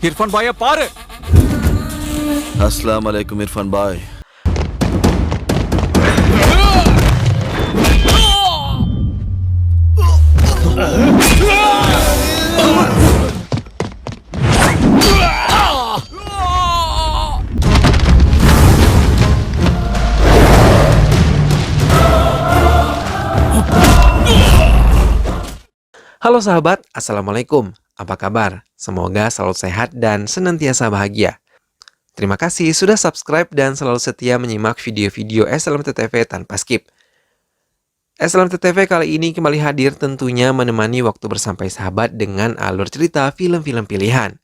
இர்ஃபான் பாய பாரு. அஸ்ஸலாமு அலைக்கும் இர்ஃபான் பாய். Halo sahabat, Assalamualaikum. Apa kabar? Semoga selalu sehat dan senantiasa bahagia. Terima kasih sudah subscribe dan selalu setia menyimak video-video SLMT-TV tanpa skip. SLMT-TV kali ini kembali hadir tentunya menemani waktu bersampai sahabat dengan alur cerita film-film pilihan.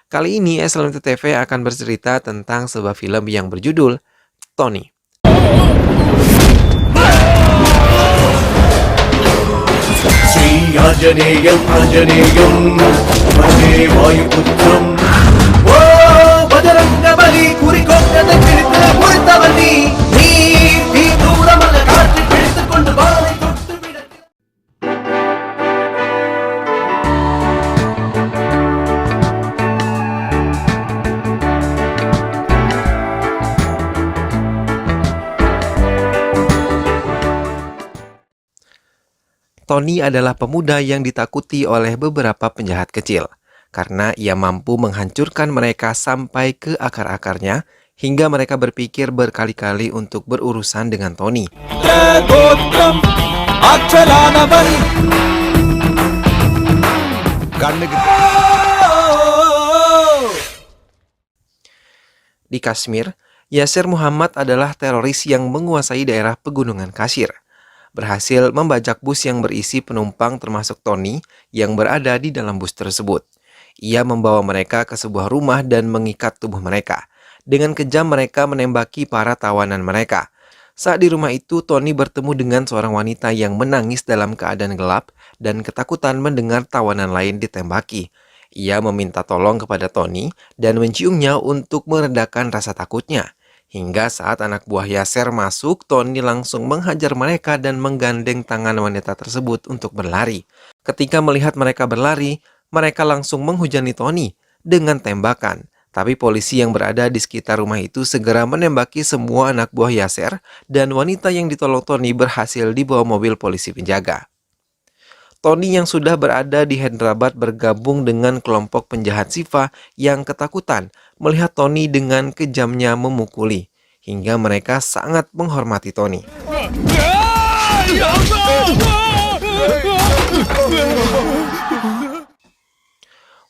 Kali ini SLMT-TV akan bercerita tentang sebuah film yang berjudul Tony. Sri Anjaneyam Anjaneyam Vande Vayuputram Bajaranga Bali Kurikottate Pidithu Muruthavanni Nee Dooramalla Kaatru Pidithukondu Vaalai Thottu Vidatti. Tony adalah pemuda yang ditakuti oleh beberapa penjahat kecil karena ia mampu menghancurkan mereka sampai ke akar-akarnya hingga mereka berpikir berkali-kali untuk berurusan dengan Tony. Di Kashmir, Yasir Muhammad adalah teroris yang menguasai daerah pegunungan Kashmir. Berhasil membajak bus yang berisi penumpang termasuk Tony yang berada di dalam bus tersebut. Ia membawa mereka ke sebuah rumah dan mengikat tubuh mereka. Dengan kejam mereka menembaki para tawanan mereka. Saat di rumah itu, Tony bertemu dengan seorang wanita yang menangis dalam keadaan gelap dan ketakutan mendengar tawanan lain ditembaki. Ia meminta tolong kepada Tony dan menciumnya untuk meredakan rasa takutnya. Hingga saat anak buah Yasir masuk, Tony langsung menghajar mereka dan menggandeng tangan wanita tersebut untuk berlari. Ketika melihat mereka berlari, mereka langsung menghujani Tony dengan tembakan. Tapi polisi yang berada di sekitar rumah itu segera menembaki semua anak buah Yasir dan wanita yang ditolong Tony berhasil dibawa mobil polisi penjaga. Tony yang sudah berada di Hyderabad bergabung dengan kelompok penjahat Shiva yang ketakutan melihat Tony dengan kejamnya memukuli, hingga mereka sangat menghormati Tony.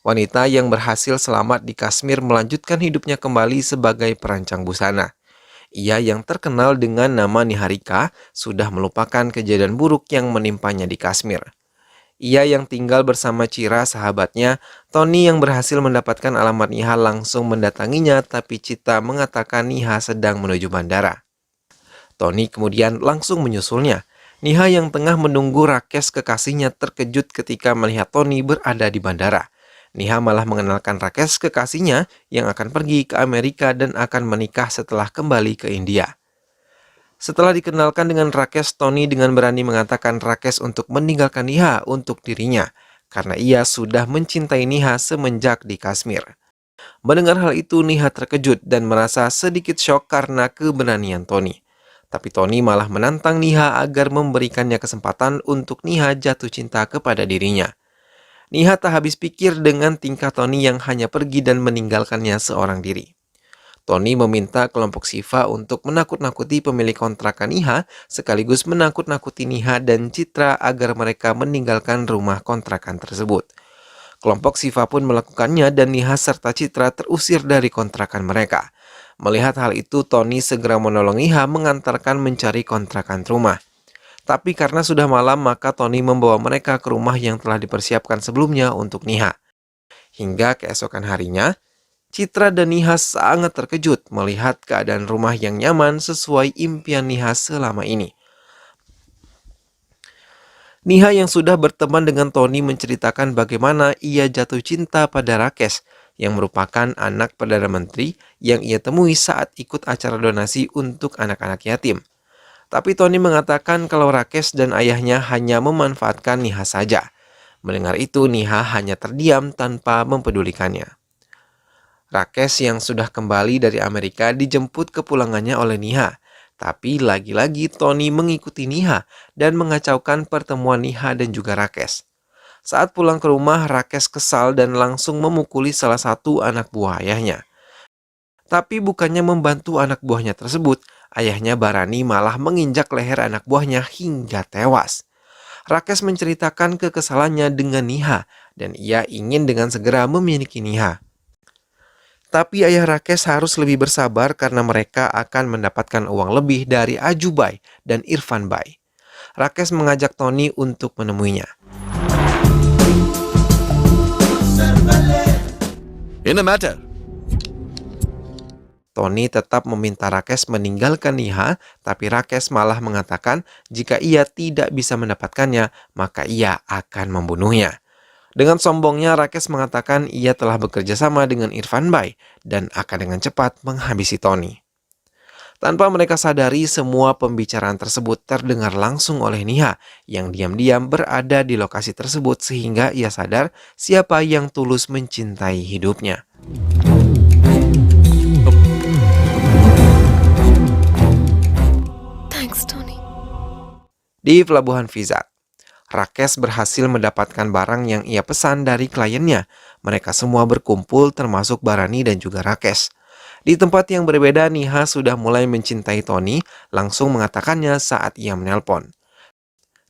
Wanita yang berhasil selamat di Kashmir melanjutkan hidupnya kembali sebagai perancang busana. Ia yang terkenal dengan nama Niharika sudah melupakan kejadian buruk yang menimpanya di Kashmir. Ia yang tinggal bersama Cira sahabatnya, Tony yang berhasil mendapatkan alamat Niha langsung mendatanginya, tapi Cita mengatakan Niha sedang menuju bandara. Tony kemudian langsung menyusulnya. Niha yang tengah menunggu Rakesh kekasihnya terkejut ketika melihat Tony berada di bandara. Niha malah mengenalkan Rakesh kekasihnya yang akan pergi ke Amerika dan akan menikah setelah kembali ke India. Setelah dikenalkan dengan Rakesh, Tony dengan berani mengatakan Rakesh untuk meninggalkan Niha untuk dirinya, karena ia sudah mencintai Niha semenjak di Kashmir. Mendengar hal itu, Niha terkejut dan merasa sedikit syok karena keberanian Tony. Tapi Tony malah menantang Niha agar memberikannya kesempatan untuk Niha jatuh cinta kepada dirinya. Niha tak habis pikir dengan tingkah Tony yang hanya pergi dan meninggalkannya seorang diri. Tony meminta kelompok Shiva untuk menakut-nakuti pemilik kontrakan Niha sekaligus menakut-nakuti Niha dan Citra agar mereka meninggalkan rumah kontrakan tersebut. Kelompok Shiva pun melakukannya dan Niha serta Citra terusir dari kontrakan mereka. Melihat hal itu, Tony segera menolong Niha mengantarkan mencari kontrakan rumah. Tapi karena sudah malam, maka Tony membawa mereka ke rumah yang telah dipersiapkan sebelumnya untuk Niha. Hingga keesokan harinya, Citra dan Niha sangat terkejut melihat keadaan rumah yang nyaman sesuai impian Niha selama ini. Niha yang sudah berteman dengan Tony menceritakan bagaimana ia jatuh cinta pada Rakesh yang merupakan anak Perdana Menteri yang ia temui saat ikut acara donasi untuk anak-anak yatim. Tapi Tony mengatakan kalau Rakesh dan ayahnya hanya memanfaatkan Niha saja. Mendengar itu, Niha hanya terdiam tanpa mempedulikannya. Rakes yang sudah kembali dari Amerika dijemput ke pulangannya oleh Niha. Tapi lagi-lagi Tony mengikuti Niha dan mengacaukan pertemuan Niha dan juga Rakes. Saat pulang ke rumah, Rakes kesal dan langsung memukuli salah satu anak buah ayahnya. Tapi bukannya membantu anak buahnya tersebut, ayahnya Barani malah menginjak leher anak buahnya hingga tewas. Rakes menceritakan kekesalannya dengan Niha dan ia ingin dengan segera memiliki Niha. Tapi ayah Rakes harus lebih bersabar karena mereka akan mendapatkan uang lebih dari Ajubai dan Irfan Bai. Rakes mengajak Tony untuk menemuinya. In a matter. Tony tetap meminta Rakes meninggalkan Niha, tapi Rakes malah mengatakan jika ia tidak bisa mendapatkannya, maka ia akan membunuhnya. Dengan sombongnya, Rakes mengatakan ia telah bekerja sama dengan Irfan Bai dan akan dengan cepat menghabisi Tony. Tanpa mereka sadari, semua pembicaraan tersebut terdengar langsung oleh Niha yang diam-diam berada di lokasi tersebut sehingga ia sadar siapa yang tulus mencintai hidupnya. Thanks, Tony. Di Pelabuhan Vizat, Rakes berhasil mendapatkan barang yang ia pesan dari kliennya. Mereka semua berkumpul termasuk Barani dan juga Rakes. Di tempat yang berbeda, Niha sudah mulai mencintai Tony, langsung mengatakannya saat ia menelpon.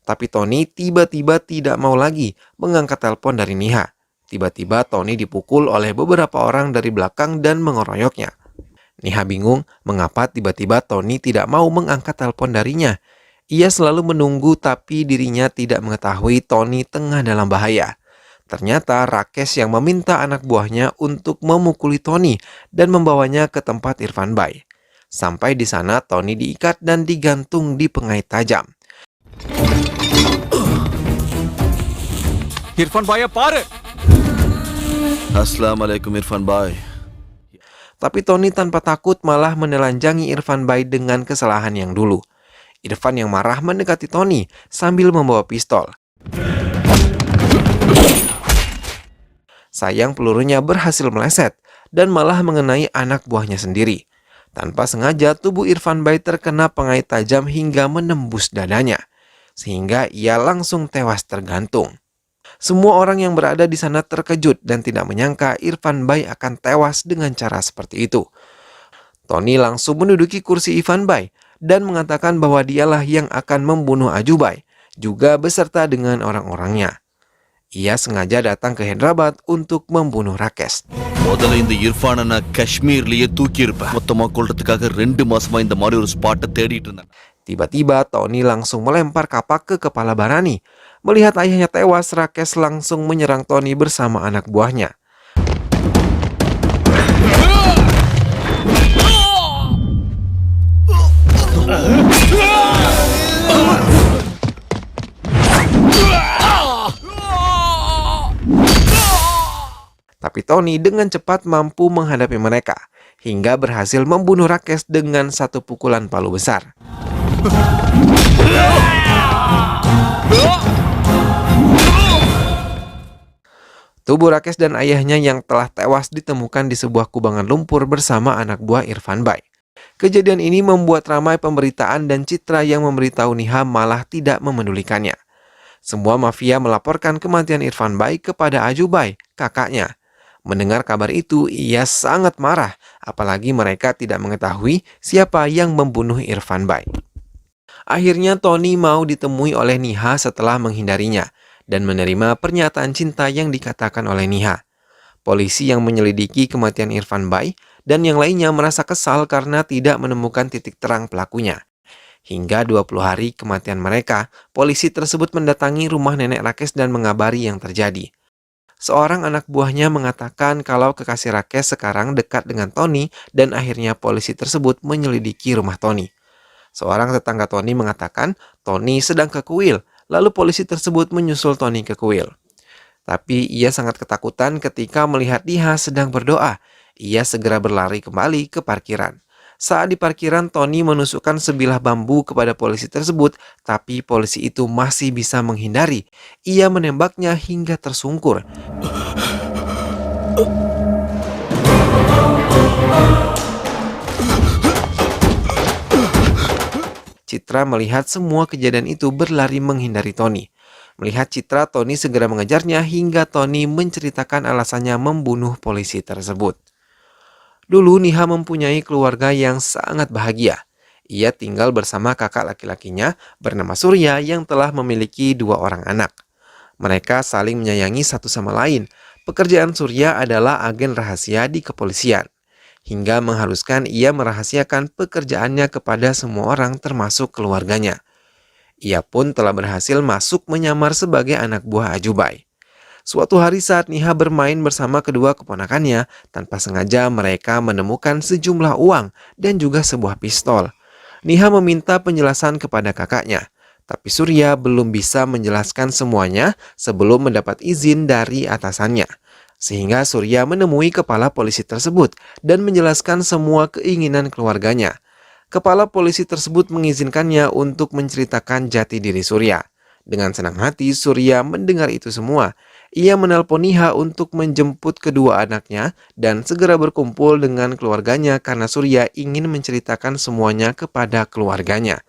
Tapi Tony tiba-tiba tidak mau lagi mengangkat telepon dari Niha. Tiba-tiba Tony dipukul oleh beberapa orang dari belakang dan mengeroyoknya. Niha bingung mengapa tiba-tiba Tony tidak mau mengangkat telepon darinya. Ia selalu menunggu tapi dirinya tidak mengetahui Tony tengah dalam bahaya. Ternyata Rakes yang meminta anak buahnya untuk memukuli Tony dan membawanya ke tempat Irfan Bai. Sampai di sana Tony diikat dan digantung di pengait tajam. Irfan Bhaiya pare. Assalamualaikum Irfan Bhai. Tapi Tony tanpa takut malah menelanjangi Irfan Bai dengan kesalahan yang dulu. Irfan yang marah mendekati Tony sambil membawa pistol. Sayang pelurunya berhasil meleset dan malah mengenai anak buahnya sendiri. Tanpa sengaja tubuh Irfan Bai terkena pengait tajam hingga menembus dadanya. Sehingga ia langsung tewas tergantung. Semua orang yang berada di sana terkejut dan tidak menyangka Irfan Bai akan tewas dengan cara seperti itu. Tony langsung menduduki kursi Irfan Bai dan mengatakan bahwa dialah yang akan membunuh Ajubai, juga beserta dengan orang-orangnya. Ia sengaja datang ke Hyderabad untuk membunuh Rakes. முதல்ல இந்த இர்ஃபான காஷ்மீர்லயே தூக்கி இருப்பேன். மொத்தமா கொல்றதுக்காக 2 மாசமா இந்த மாதிரி ஒரு ஸ்பாட்டை தேடிட்டு இருந்தேன். Tiba-tiba Tony langsung melempar kapak ke kepala Barani. Melihat ayahnya tewas, Rakes langsung menyerang Tony bersama anak buahnya. Tapi Tony dengan cepat mampu menghadapi mereka, hingga berhasil membunuh Rakes dengan satu pukulan palu besar. Tubuh Rakes dan ayahnya yang telah tewas ditemukan di sebuah kubangan lumpur bersama anak buah Irfan Bai. Kejadian ini membuat ramai pemberitaan dan Citra yang memberitahu Niha malah tidak memedulikannya. Semua mafia melaporkan kematian Irfan Bai kepada Ajubai, kakaknya. Mendengar kabar itu, ia sangat marah, apalagi mereka tidak mengetahui siapa yang membunuh Irfan Bai. Akhirnya Tony mau ditemui oleh Niha setelah menghindarinya dan menerima pernyataan cinta yang dikatakan oleh Niha. Polisi yang menyelidiki kematian Irfan Bai dan yang lainnya merasa kesal karena tidak menemukan titik terang pelakunya. Hingga 20 hari kematian mereka, polisi tersebut mendatangi rumah nenek Rakes dan mengabari yang terjadi. Seorang anak buahnya mengatakan kalau kekasih Rakes sekarang dekat dengan Tony dan akhirnya polisi tersebut menyelidiki rumah Tony. Seorang tetangga Tony mengatakan Tony sedang ke kuil, lalu polisi tersebut menyusul Tony ke kuil. Tapi ia sangat ketakutan ketika melihat Niha sedang berdoa. Ia segera berlari kembali ke parkiran. Saat di parkiran, Tony menusukkan sebilah bambu kepada polisi tersebut, tapi polisi itu masih bisa menghindari. Ia menembaknya hingga tersungkur. Citra melihat semua kejadian itu berlari menghindari Tony. Melihat Citra, Tony segera mengejarnya hingga Tony menceritakan alasannya membunuh polisi tersebut. Dulu Niha mempunyai keluarga yang sangat bahagia. Ia tinggal bersama kakak laki-lakinya bernama Surya yang telah memiliki 2 orang anak. Mereka saling menyayangi satu sama lain. Pekerjaan Surya adalah agen rahasia di kepolisian, hingga mengharuskan ia merahasiakan pekerjaannya kepada semua orang termasuk keluarganya. Ia pun telah berhasil masuk menyamar sebagai anak buah Ajubai. Suatu hari saat Niha bermain bersama kedua keponakannya, tanpa sengaja mereka menemukan sejumlah uang dan juga sebuah pistol. Niha meminta penjelasan kepada kakaknya, tapi Surya belum bisa menjelaskan semuanya sebelum mendapat izin dari atasannya. Sehingga Surya menemui kepala polisi tersebut dan menjelaskan semua keinginan keluarganya. Kepala polisi tersebut mengizinkannya untuk menceritakan jati diri Surya. Dengan senang hati, Surya mendengar itu semua. Ia menelpon Niha untuk menjemput kedua anaknya dan segera berkumpul dengan keluarganya karena Surya ingin menceritakan semuanya kepada keluarganya.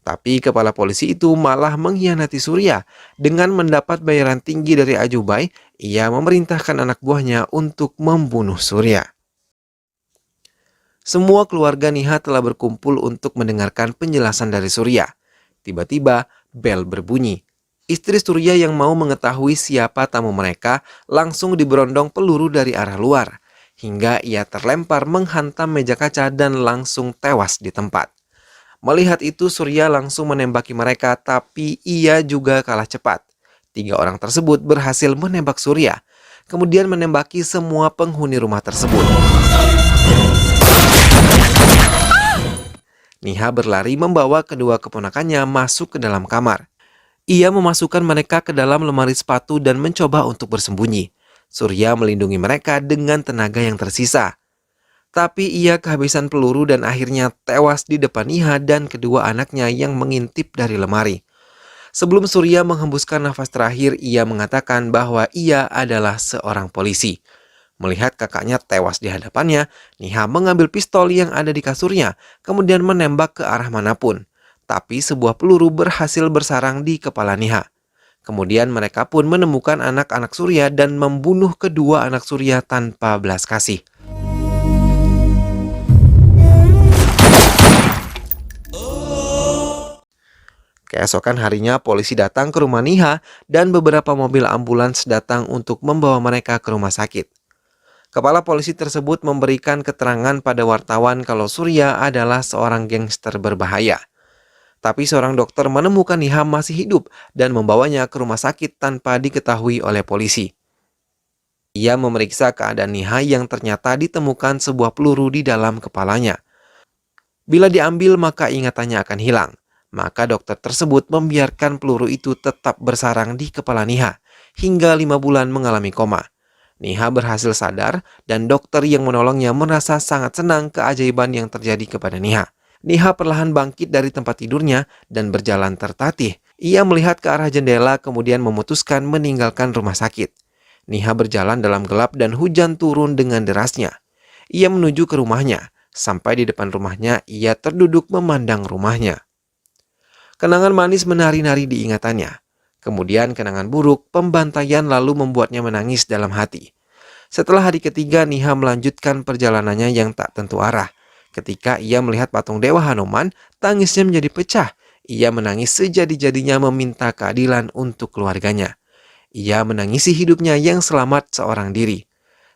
Tapi kepala polisi itu malah mengkhianati Surya. Dengan mendapat bayaran tinggi dari Ajubai, ia memerintahkan anak buahnya untuk membunuh Surya. Semua keluarga Niha telah berkumpul untuk mendengarkan penjelasan dari Surya. Tiba-tiba, bel berbunyi. Istri Surya yang mau mengetahui siapa tamu mereka langsung diberondong peluru dari arah luar, hingga ia terlempar menghantam meja kaca dan langsung tewas di tempat. Melihat itu, Surya langsung menembaki mereka, tapi ia juga kalah cepat. 3 orang tersebut berhasil menembak Surya, kemudian menembaki semua penghuni rumah tersebut. Niha berlari membawa kedua keponakannya masuk ke dalam kamar. Ia memasukkan mereka ke dalam lemari sepatu dan mencoba untuk bersembunyi. Surya melindungi mereka dengan tenaga yang tersisa. Tapi ia kehabisan peluru dan akhirnya tewas di depan Niha dan kedua anaknya yang mengintip dari lemari. Sebelum Surya menghembuskan nafas terakhir, ia mengatakan bahwa ia adalah seorang polisi. Melihat kakaknya tewas di hadapannya, Niha mengambil pistol yang ada di kasurnya, kemudian menembak ke arah manapun. Tapi sebuah peluru berhasil bersarang di kepala Niha. Kemudian mereka pun menemukan anak-anak Surya dan membunuh kedua anak Surya tanpa belas kasih. Keesokan harinya polisi datang ke rumah Niha dan beberapa mobil ambulans datang untuk membawa mereka ke rumah sakit. Kepala polisi tersebut memberikan keterangan pada wartawan kalau Surya adalah seorang gangster berbahaya. Tapi seorang dokter menemukan Niha masih hidup dan membawanya ke rumah sakit tanpa diketahui oleh polisi. Ia memeriksa keadaan Niha yang ternyata ditemukan sebuah peluru di dalam kepalanya. Bila diambil maka ingatannya akan hilang. Maka dokter tersebut membiarkan peluru itu tetap bersarang di kepala Niha hingga 5 bulan mengalami koma. Niha berhasil sadar dan dokter yang menolongnya merasa sangat senang keajaiban yang terjadi kepada Niha. Niha perlahan bangkit dari tempat tidurnya dan berjalan tertatih. Ia melihat ke arah jendela kemudian memutuskan meninggalkan rumah sakit. Niha berjalan dalam gelap dan hujan turun dengan derasnya. Ia menuju ke rumahnya. Sampai di depan rumahnya, ia terduduk memandang rumahnya. Kenangan manis menari-nari di ingatannya. Kemudian kenangan buruk, pembantaian lalu membuatnya menangis dalam hati. Setelah hari ketiga, Niha melanjutkan perjalanannya yang tak tentu arah. Ketika ia melihat patung Dewa Hanuman, tangisnya menjadi pecah. Ia menangis sejadi-jadinya meminta keadilan untuk keluarganya. Ia menangisi hidupnya yang selamat seorang diri.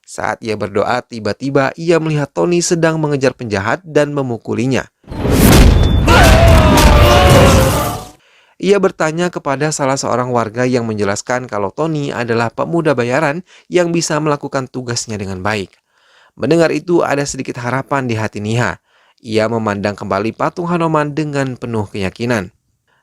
Saat ia berdoa, tiba-tiba ia melihat Tony sedang mengejar penjahat dan memukulinya. Ia bertanya kepada salah seorang warga yang menjelaskan kalau Tony adalah pemuda bayaran yang bisa melakukan tugasnya dengan baik. Mendengar itu ada sedikit harapan di hati Niha. Ia memandang kembali patung Hanuman dengan penuh keyakinan.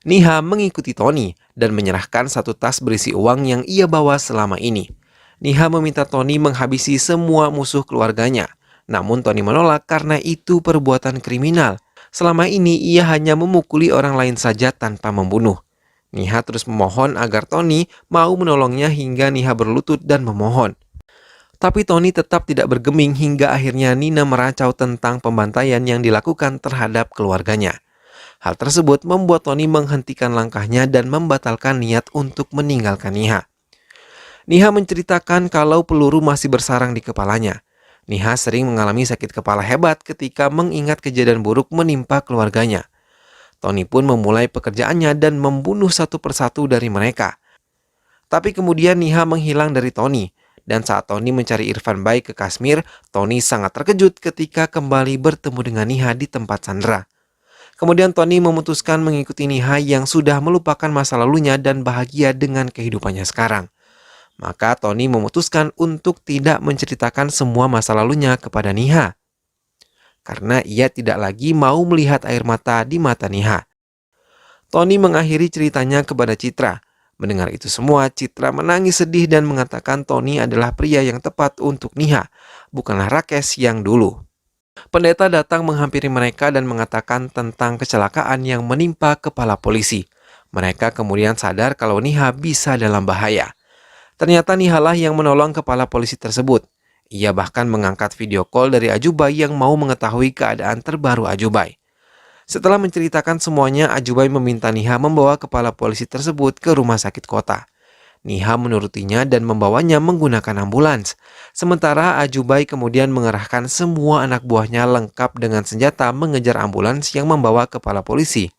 Niha mengikuti Tony dan menyerahkan satu tas berisi uang yang ia bawa selama ini. Niha meminta Tony menghabisi semua musuh keluarganya. Namun Tony menolak karena itu perbuatan kriminal. Selama ini ia hanya memukuli orang lain saja tanpa membunuh. Niha terus memohon agar Tony mau menolongnya hingga Niha berlutut dan memohon. Tapi Tony tetap tidak bergeming hingga akhirnya Nina meracau tentang pembantaian yang dilakukan terhadap keluarganya. Hal tersebut membuat Tony menghentikan langkahnya dan membatalkan niat untuk meninggalkan Niha. Niha menceritakan kalau peluru masih bersarang di kepalanya. Niha sering mengalami sakit kepala hebat ketika mengingat kejadian buruk menimpa keluarganya. Tony pun memulai pekerjaannya dan membunuh satu persatu dari mereka. Tapi kemudian Niha menghilang dari Tony. Dan saat Tony mencari Irfan baik ke Kashmir, Tony sangat terkejut ketika kembali bertemu dengan Niha di tempat sandera. Kemudian Tony memutuskan mengikuti Niha yang sudah melupakan masa lalunya dan bahagia dengan kehidupannya sekarang. Maka Tony memutuskan untuk tidak menceritakan semua masa lalunya kepada Niha. Karena ia tidak lagi mau melihat air mata di mata Niha. Tony mengakhiri ceritanya kepada Citra. Mendengar itu semua, Citra menangis sedih dan mengatakan Tony adalah pria yang tepat untuk Niha, bukanlah Rakesh yang dulu. Pendeta datang menghampiri mereka dan mengatakan tentang kecelakaan yang menimpa kepala polisi. Mereka kemudian sadar kalau Niha bisa dalam bahaya. Ternyata Niha lah yang menolong kepala polisi tersebut. Ia bahkan mengangkat video call dari Ajubai yang mau mengetahui keadaan terbaru Ajubai. Setelah menceritakan semuanya, Ajubai meminta Niha membawa kepala polisi tersebut ke rumah sakit kota. Niha menurutinya dan membawanya menggunakan ambulans. Sementara Ajubai kemudian mengerahkan semua anak buahnya lengkap dengan senjata mengejar ambulans yang membawa kepala polisi.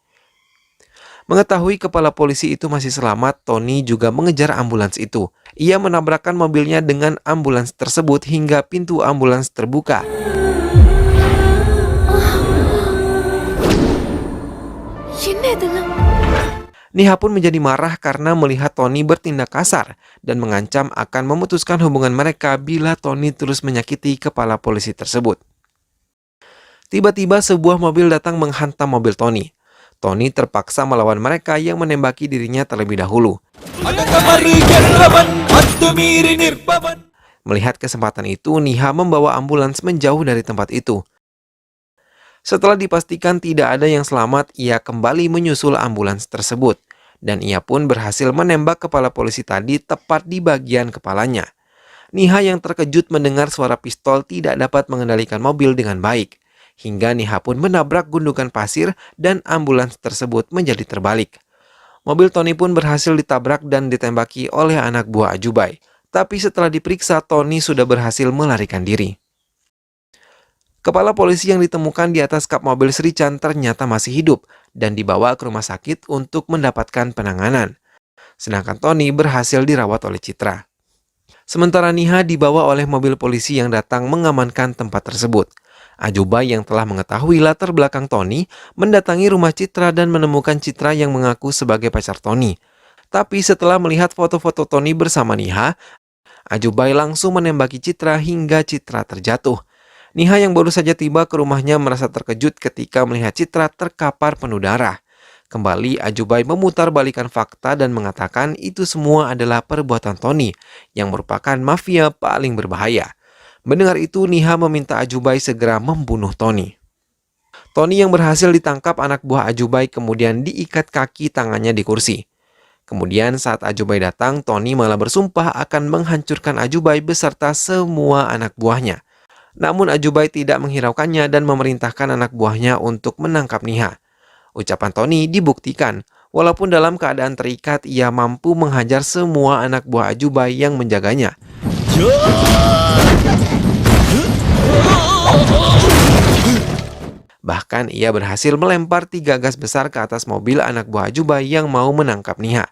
Mengetahui kepala polisi itu masih selamat, Tony juga mengejar ambulans itu. Ia menabrakkan mobilnya dengan ambulans tersebut hingga pintu ambulans terbuka. Niha pun menjadi marah karena melihat Tony bertindak kasar dan mengancam akan memutuskan hubungan mereka bila Tony terus menyakiti kepala polisi tersebut. Tiba-tiba sebuah mobil datang menghantam mobil Tony. Tony terpaksa melawan mereka yang menembaki dirinya terlebih dahulu. Melihat kesempatan itu, Niha membawa ambulans menjauh dari tempat itu. Setelah dipastikan tidak ada yang selamat, ia kembali menyusul ambulans tersebut. Dan ia pun berhasil menembak kepala polisi tadi tepat di bagian kepalanya. Niha yang terkejut mendengar suara pistol tidak dapat mengendalikan mobil dengan baik. Hingga Niha pun menabrak gundukan pasir dan ambulans tersebut menjadi terbalik. Mobil Tony pun berhasil ditabrak dan ditembaki oleh anak buah Ajubai. Tapi setelah diperiksa, Tony sudah berhasil melarikan diri. Kepala polisi yang ditemukan di atas kap mobil Sri Chan ternyata masih hidup dan dibawa ke rumah sakit untuk mendapatkan penanganan. Sedangkan Tony berhasil dirawat oleh Citra. Sementara Niha dibawa oleh mobil polisi yang datang mengamankan tempat tersebut. Ajubai yang telah mengetahui latar belakang Tony mendatangi rumah Citra dan menemukan Citra yang mengaku sebagai pacar Tony. Tapi setelah melihat foto-foto Tony bersama Niha, Ajubai langsung menembaki Citra hingga Citra terjatuh. Niha yang baru saja tiba ke rumahnya merasa terkejut ketika melihat Citra terkapar penuh darah. Kembali Ajubai memutar balikan fakta dan mengatakan itu semua adalah perbuatan Tony yang merupakan mafia paling berbahaya. Mendengar itu, Niha meminta Ajubai segera membunuh Tony. Tony yang berhasil ditangkap anak buah Ajubai kemudian diikat kaki tangannya di kursi. Kemudian saat Ajubai datang, Tony malah bersumpah akan menghancurkan Ajubai beserta semua anak buahnya. Namun Ajubai tidak menghiraukannya dan memerintahkan anak buahnya untuk menangkap Niha. Ucapan Tony dibuktikan, walaupun dalam keadaan terikat ia mampu menghajar semua anak buah Ajubai yang menjaganya. Bahkan ia berhasil melempar 3 gas besar ke atas mobil anak buah Ajubai yang mau menangkap Niha.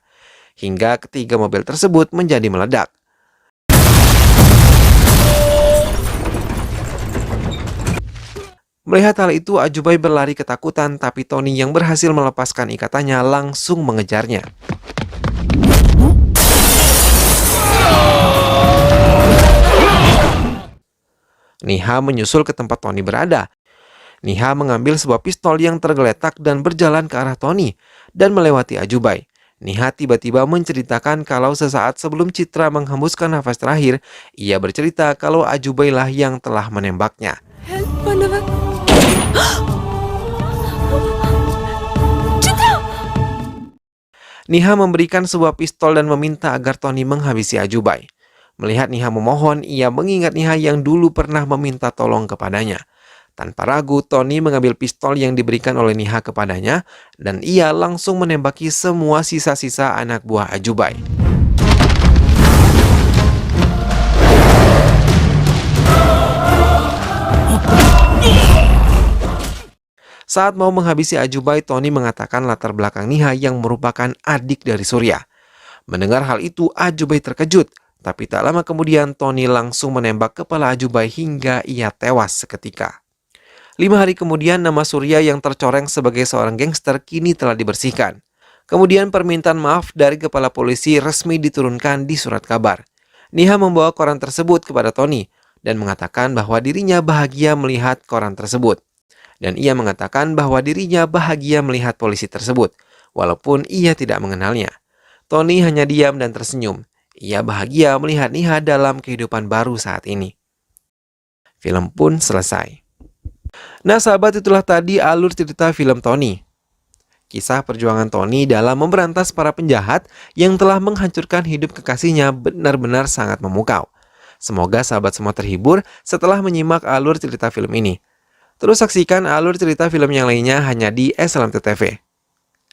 Hingga ketiga mobil tersebut menjadi meledak. Melihat hal itu, Ajubai berlari ketakutan, tapi Tony yang berhasil melepaskan ikatannya langsung mengejarnya. Niha menyusul ke tempat Tony berada. Niha mengambil sebuah pistol yang tergeletak dan berjalan ke arah Tony dan melewati Ajubai. Niha tiba-tiba menceritakan kalau sesaat sebelum Citra menghembuskan nafas terakhir, ia bercerita kalau Ajubai lah yang telah menembaknya. Niha memberikan sebuah pistol dan meminta agar Tony menghabisi Ajubai. Melihat Niha memohon, ia mengingat Niha yang dulu pernah meminta tolong kepadanya. Tanpa ragu, Tony mengambil pistol yang diberikan oleh Niha kepadanya dan ia langsung menembaki semua sisa-sisa anak buah Ajubai. Saat mau menghabisi Ajubai, Tony mengatakan latar belakang Niha yang merupakan adik dari Surya. Mendengar hal itu, Ajubai terkejut, tapi tak lama kemudian Tony langsung menembak kepala Ajubai hingga ia tewas seketika. 5 hari kemudian, nama Surya yang tercoreng sebagai seorang gangster kini telah dibersihkan. Kemudian permintaan maaf dari kepala polisi resmi diturunkan di surat kabar. Niha membawa koran tersebut kepada Tony dan mengatakan bahwa dirinya bahagia melihat koran tersebut. Dan ia mengatakan bahwa dirinya bahagia melihat polisi tersebut, walaupun ia tidak mengenalnya. Tony hanya diam dan tersenyum. Ia bahagia melihat Niha dalam kehidupan baru saat ini. Film pun selesai. Nah sahabat, itulah tadi alur cerita film Tony. Kisah perjuangan Tony dalam memberantas para penjahat yang telah menghancurkan hidup kekasihnya benar-benar sangat memukau. Semoga sahabat semua terhibur setelah menyimak alur cerita film ini. Terus saksikan alur cerita film yang lainnya hanya di SLMT TV.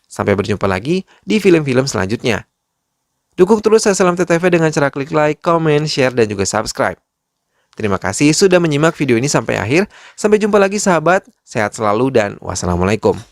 Sampai berjumpa lagi di film-film selanjutnya. Dukung terus SLMT TV dengan cara klik like, comment, share, dan juga subscribe. Terima kasih sudah menyimak video ini sampai akhir. Sampai jumpa lagi sahabat, sehat selalu dan wassalamualaikum.